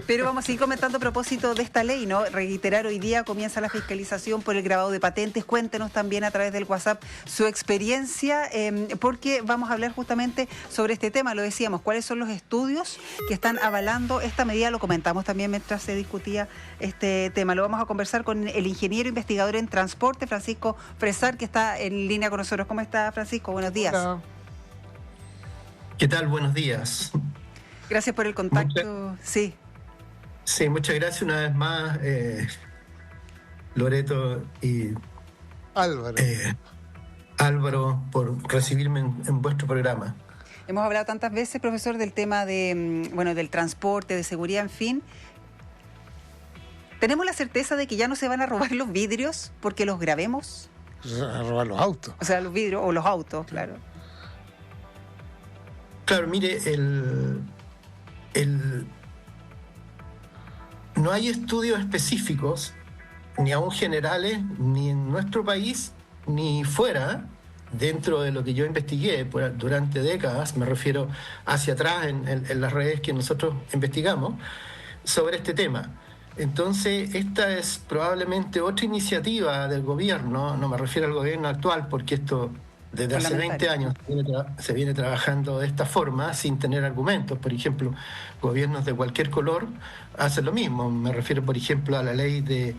Pero vamos a seguir comentando a propósito de esta ley, ¿no? Reiterar, hoy día comienza la fiscalización por el grabado de patentes. Cuéntenos también a través del WhatsApp su experiencia, porque vamos a hablar justamente sobre este tema. Lo decíamos, cuáles son los estudios que están avalando esta medida. Lo comentamos también mientras se discutía este tema. Lo vamos a conversar con el ingeniero investigador en transporte, Francisco Fresar, que está en línea con nosotros. ¿Cómo está, Francisco? Buenos días. Hola. ¿Qué tal? Buenos días. Gracias por el contacto. Sí, muchas gracias una vez más, Loreto y Álvaro, por recibirme en vuestro programa. hemos hablado tantas veces, profesor, del tema de, del transporte, de seguridad, en fin. ¿Tenemos la certeza de que ya no se van a robar los vidrios porque los grabemos? A robar los autos. O sea, los vidrios o los autos, claro. Claro, mire, no hay estudios específicos, ni aún generales, ni en nuestro país, ni fuera, dentro de lo que yo investigué durante décadas, me refiero hacia atrás en las redes que nosotros investigamos, sobre este tema. Entonces, esta es probablemente otra iniciativa del gobierno, no me refiero al gobierno actual, porque esto desde hace 20 años se viene trabajando de esta forma sin tener argumentos. Por ejemplo, gobiernos de cualquier color hacen lo mismo. Me refiero, por ejemplo, a la ley de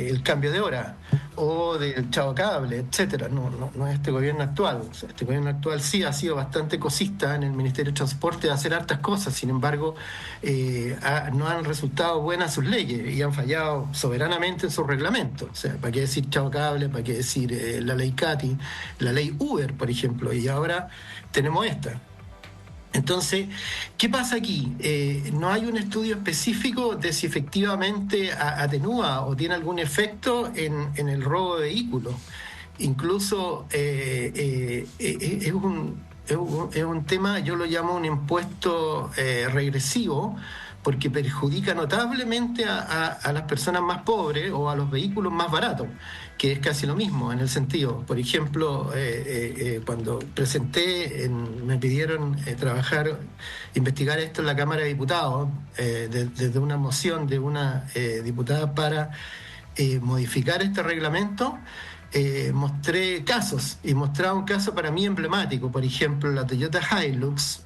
el cambio de hora o del chavo cable, etcétera. No es este gobierno actual. O sea, este gobierno actual sí ha sido bastante cosista en el Ministerio de Transporte de hacer hartas cosas. Sin embargo, no han resultado buenas sus leyes y han fallado soberanamente en sus reglamentos. O sea, ¿para qué decir chavo cable? ¿Para qué decir la ley CATI? La ley Uber, por ejemplo, y ahora tenemos esta. Entonces, ¿qué pasa aquí? No hay un estudio específico de si efectivamente atenúa o tiene algún efecto en el robo de vehículos. Incluso es un tema, yo lo llamo un impuesto regresivo, porque perjudica notablemente a las personas más pobres o a los vehículos más baratos, que es casi lo mismo en el sentido. Por ejemplo, cuando presenté, me pidieron investigar esto en la Cámara de Diputados, desde una moción de una diputada para modificar este reglamento, mostré casos, y mostraba un caso para mí emblemático. Por ejemplo, la Toyota Hilux,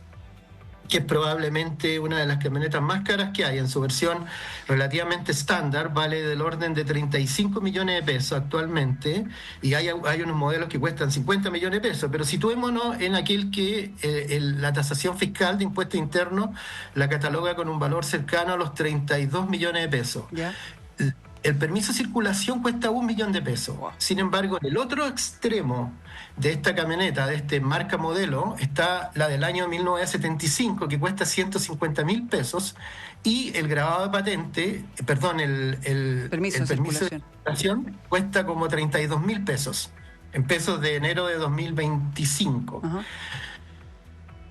que es probablemente una de las camionetas más caras que hay. En su versión relativamente estándar vale del orden de 35 millones de pesos actualmente, y hay unos modelos que cuestan 50 millones de pesos, pero situémonos en aquel que la tasación fiscal de impuestos internos la cataloga con un valor cercano a los 32 millones de pesos. ¿Ya? El permiso de circulación cuesta 1 millón de pesos. Sin embargo, en el otro extremo de esta camioneta, de este marca modelo, está la del año 1975, que cuesta 150.000 pesos, y el grabado de patente, el permiso de circulación cuesta como 32.000 pesos, en pesos de enero de 2025. Uh-huh.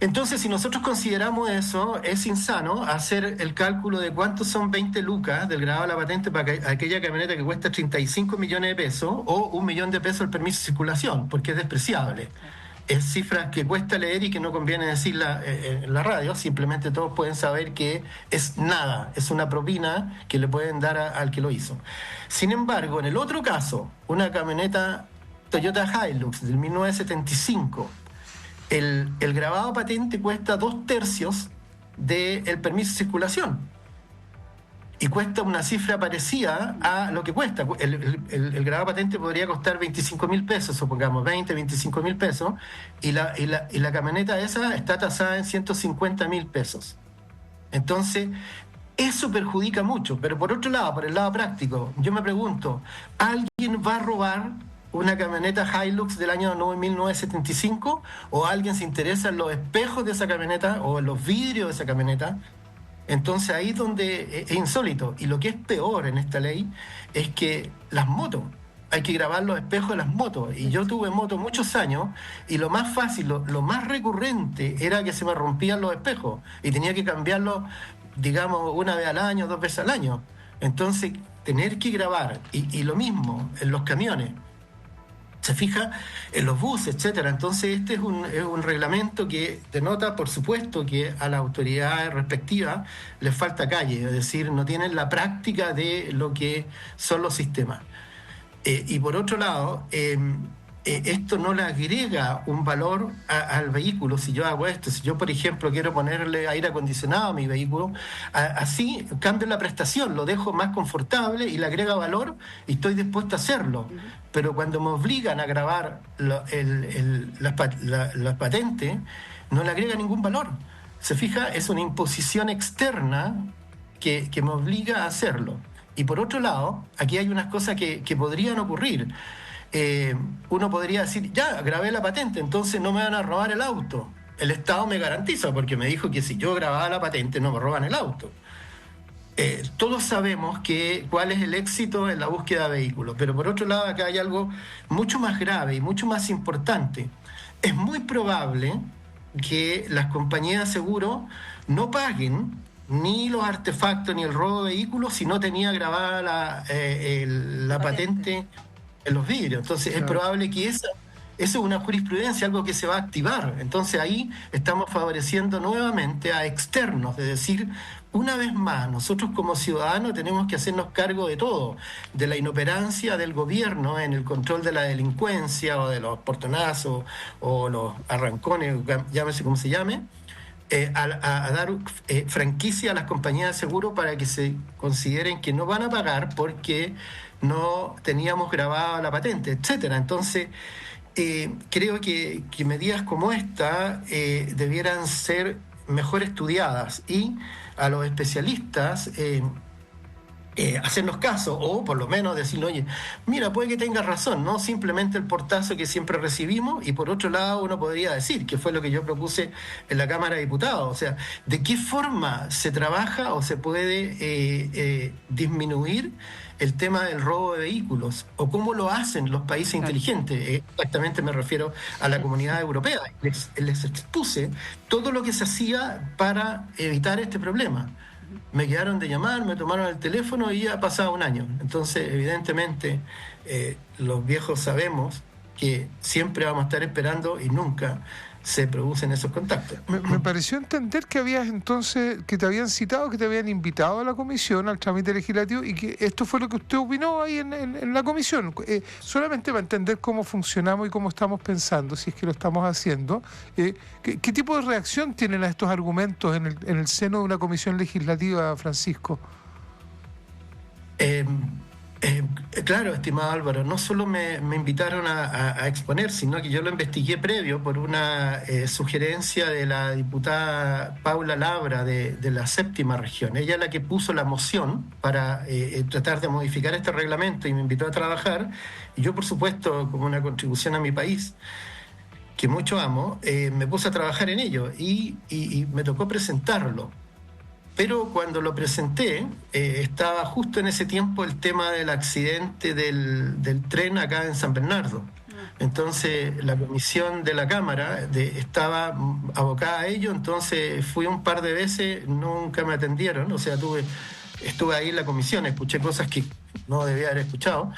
Entonces, si nosotros consideramos eso, es insano hacer el cálculo de cuántos son 20 lucas del grabado de la patente para aquella camioneta que cuesta 35 millones de pesos o 1 millón de pesos el permiso de circulación, porque es despreciable. Es cifras que cuesta leer y que no conviene decirla en la radio, simplemente todos pueden saber que es nada, es una propina que le pueden dar al que lo hizo. Sin embargo, en el otro caso, una camioneta Toyota Hilux del 1975, el grabado patente cuesta 2/3 del permiso de circulación, y cuesta una cifra parecida a lo que cuesta. El grabado patente podría costar 25.000 pesos, supongamos, 25.000 pesos, y la camioneta esa está tasada en 150.000 pesos. Entonces, eso perjudica mucho. Pero por otro lado, por el lado práctico, yo me pregunto, ¿alguien va a robar una camioneta Hilux del año 1975? ¿O alguien se interesa en los espejos de esa camioneta o en los vidrios de esa camioneta? Entonces ahí es donde es insólito. Y lo que es peor en esta ley es que las motos, hay que grabar los espejos de las motos. Y yo tuve moto muchos años, y lo más fácil, lo más recurrente era que se me rompían los espejos y tenía que cambiarlos, digamos, una vez al año, 2 veces al año. Entonces, tener que grabar, y lo mismo en los camiones. se fija en los buses, etcétera. Entonces es un reglamento que denota, por supuesto, que a las autoridades respectivas les falta calle, es decir, no tienen la práctica de lo que son los sistemas. Y por otro lado, esto no le agrega un valor al vehículo. Si yo hago esto, si yo, por ejemplo, quiero ponerle aire acondicionado a mi vehículo, así cambio la prestación, lo dejo más confortable y le agrega valor y estoy dispuesto a hacerlo. Pero cuando me obligan a grabar las patentes, no le agrega ningún valor. ¿Se fija? Es una imposición externa que me obliga a hacerlo. Y por otro lado, aquí hay unas cosas que podrían ocurrir. Uno podría decir, ya, grabé la patente, entonces no me van a robar el auto. El Estado me garantiza, porque me dijo que si yo grababa la patente no me roban el auto. Todos sabemos cuál es el éxito en la búsqueda de vehículos, pero por otro lado acá hay algo mucho más grave y mucho más importante. Es muy probable que las compañías de seguro no paguen ni los artefactos ni el robo de vehículos si no tenía grabada la patente en los vidrios. Entonces es probable que eso es una jurisprudencia, algo que se va a activar. Entonces ahí estamos favoreciendo nuevamente a externos, es decir, una vez más, nosotros como ciudadanos tenemos que hacernos cargo de todo, de la inoperancia del gobierno en el control de la delincuencia o de los portonazos o los arrancones, llámese como se llame, a dar franquicia a las compañías de seguro para que se consideren que no van a pagar porque no teníamos grabada la patente, etcétera. Entonces, creo que medidas como esta debieran ser mejor estudiadas y a los especialistas hacernos caso, o por lo menos decir, oye, mira, puede que tengas razón, no simplemente el portazo que siempre recibimos. Y por otro lado uno podría decir, que fue lo que yo propuse en la Cámara de Diputados, o sea, ¿de qué forma se trabaja o se puede disminuir el tema del robo de vehículos? ¿O cómo lo hacen los países inteligentes? Exactamente me refiero a la Comunidad Europea. Les expuse todo lo que se hacía para evitar este problema. Me quedaron de llamar, me tomaron el teléfono y ya ha pasado un año. Entonces, evidentemente, los viejos sabemos que siempre vamos a estar esperando y nunca se producen esos contactos. Me pareció entender que que te habían citado, que te habían invitado a la comisión, al trámite legislativo, y que esto fue lo que usted opinó ahí en la comisión. Solamente para entender cómo funcionamos y cómo estamos pensando, si es que lo estamos haciendo. ¿Qué tipo de reacción tienen a estos argumentos en el seno de una comisión legislativa, Francisco? Claro, estimado Álvaro, no solo me invitaron a exponer, sino que yo lo investigué previo por una sugerencia de la diputada Paula Labra de la 7ª región. Ella es la que puso la moción para tratar de modificar este reglamento y me invitó a trabajar. Y yo, por supuesto, como una contribución a mi país, que mucho amo, me puse a trabajar en ello y me tocó presentarlo. Pero cuando lo presenté, estaba justo en ese tiempo el tema del accidente del tren acá en San Bernardo. Entonces la comisión de la Cámara estaba abocada a ello, entonces fui un par de veces, nunca me atendieron, o sea, estuve ahí en la comisión, escuché cosas que no debía haber escuchado.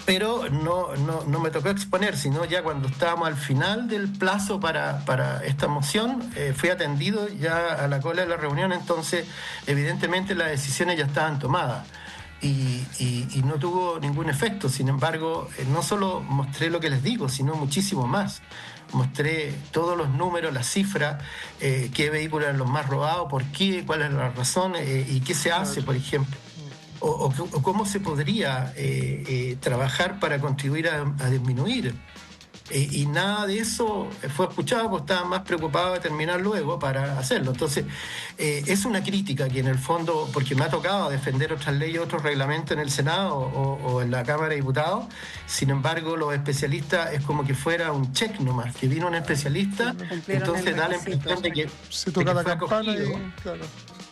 Pero no me tocó exponer, sino ya cuando estábamos al final del plazo para esta moción, fui atendido ya a la cola de la reunión. Entonces evidentemente las decisiones ya estaban tomadas y no tuvo ningún efecto. Sin embargo, no solo mostré lo que les digo, sino muchísimo más. Mostré todos los números, las cifras, qué vehículos eran los más robados, por qué, cuál es la razón y qué se hace, por ejemplo. O cómo se podría trabajar para contribuir a disminuir. Y nada de eso fue escuchado, porque estaban más preocupados de terminar luego para hacerlo. Entonces, es una crítica que en el fondo, porque me ha tocado defender otras leyes, otros reglamentos en el Senado o en la Cámara de Diputados. Sin embargo, los especialistas es como que fuera un check nomás, que vino un especialista, entonces da la impresión de que se toca la campana y, claro,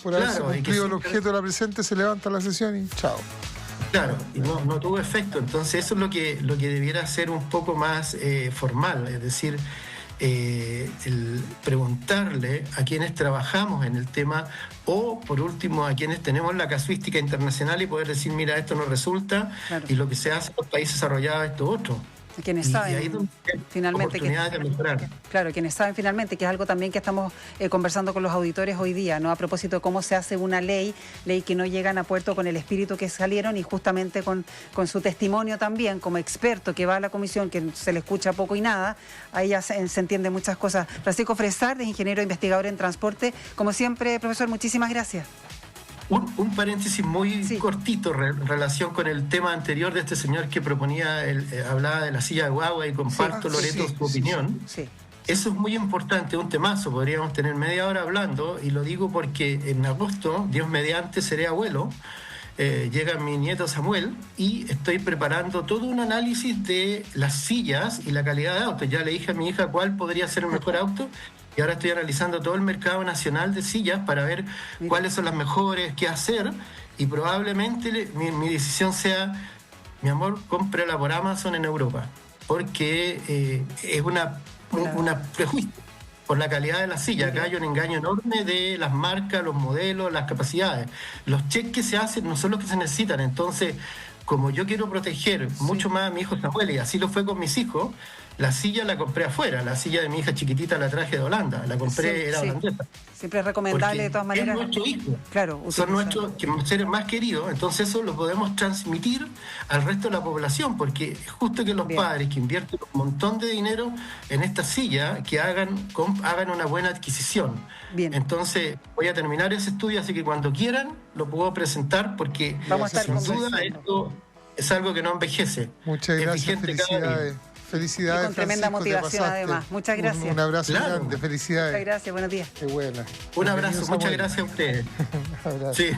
por haberse cumplido el objeto de la presente, se levanta la sesión y chao. Claro, y no tuvo efecto. Entonces eso es lo que debiera ser un poco más formal, es decir, el preguntarle a quienes trabajamos en el tema o, por último, a quienes tenemos la casuística internacional y poder decir, mira, esto no resulta, claro, y lo que se hace en los países desarrollados esto otro. Quienes saben, y ahí finalmente, oportunidades de mejorar. Claro, quienes saben finalmente, que es algo también que estamos conversando con los auditores hoy día, ¿no? A propósito de cómo se hace una ley que no llegan a puerto con el espíritu que salieron, y justamente con su testimonio también, como experto que va a la comisión, que se le escucha poco y nada, ahí ya se entiende muchas cosas. Francisco Fresar, ingeniero investigador en transporte, como siempre, profesor, muchísimas gracias. Un paréntesis muy cortito en relación con el tema anterior de este señor que proponía, hablaba de la silla de guagua, y comparto, Loreto, su opinión. Sí. Eso es muy importante, un temazo, podríamos tener media hora hablando, y lo digo porque en agosto, Dios mediante, seré abuelo. Llega mi nieto Samuel y estoy preparando todo un análisis de las sillas y la calidad de autos. Ya le dije a mi hija cuál podría ser el mejor auto, y ahora estoy analizando todo el mercado nacional de sillas para ver cuáles son las mejores, qué hacer, y probablemente mi decisión sea, mi amor, cómprala por Amazon en Europa, porque es una prejuicio por la calidad de la silla. Acá hay un engaño enorme de las marcas, los modelos, las capacidades. Los checks que se hacen no son los que se necesitan. Entonces, como yo quiero proteger mucho más a mi hijo Samuel, y así lo fue con mis hijos, la silla la compré afuera. La silla de mi hija chiquitita la traje de Holanda. La compré, era holandesa. Siempre es recomendable, de todas maneras. Es nuestro hijo. Claro, son nuestros seres más queridos. Entonces eso lo podemos transmitir al resto de la población, porque es justo que los padres que invierten un montón de dinero en esta silla, que hagan una buena adquisición. Bien. Entonces voy a terminar ese estudio, así que cuando quieran lo puedo presentar, porque sin duda esto es algo que no envejece. Muchas gracias, felicidades. Felicidades, y con tremenda motivación, además. Muchas gracias. Un abrazo grande, felicidades. Muchas gracias, buenos días. Qué buena. Un abrazo, muchas gracias a ustedes. Un abrazo. Sí.